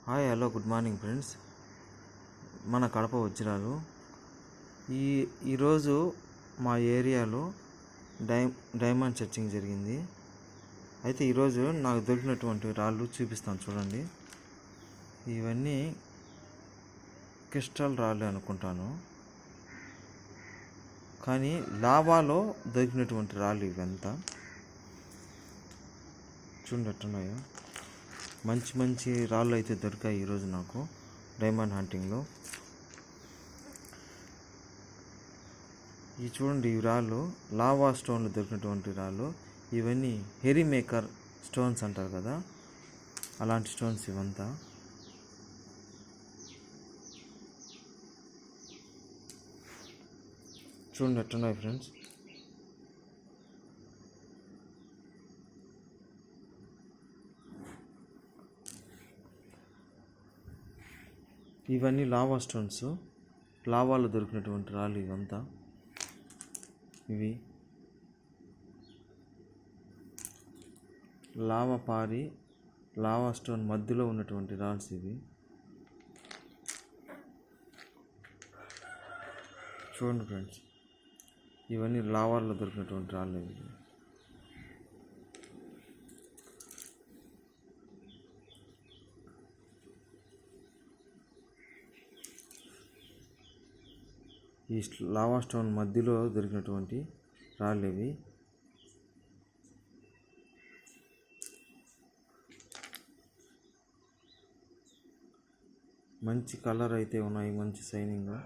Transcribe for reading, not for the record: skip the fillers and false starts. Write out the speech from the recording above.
Hi hello good morning friends. మన కడప వజ్రాలు. ఈరోజు మా ఏరియాలో డైమండ్ సెర్చింగ్ జరిగింది. అయితే ఈరోజు నాకు దొరికినటువంటి రాళ్ళు చూపిస్తాను చూడండి. ఇవన్నీ క్రిస్టల్ రాళ్ళు అనుకుంటాను, కానీ లావాలో దొరికినటువంటి రాళ్ళు ఇవంతా. చూడండి ఎట్టున్నాయో. మంచి మంచి రాళ్ళు అయితే దొరికాయి ఈరోజు నాకు డైమండ్ హంటింగ్లో. ఈ చూడండి, ఈ రాళ్ళు లావా స్టోన్లు దొరికినటువంటి రాళ్ళు. ఇవన్నీ హెరీ మేకర్ స్టోన్స్ అంటారు కదా, అలాంటి స్టోన్స్ ఇవంతా. చూడండి ఎట్టున్నాయి ఫ్రెండ్స్. ఇవన్నీ లావా స్టోన్స్, లావాలో దొరికినటువంటి రాళ్ళు ఇవంతా. ఇవి లావా పారి లావా స్టోన్ మధ్యలో ఉన్నటువంటి రాల్స్ ఇవి. చూడండి ఫ్రెండ్స్, ఇవన్నీ లావాలో దొరికినటువంటి రాళ్ళు ఇవి. ఈ లావా స్టోన్ మధ్యలో దొరికినటువంటి రాళ్ళు ఇవి. మంచి కలర్ అయితే ఉన్నాయి, మంచి షైనింగ్గా.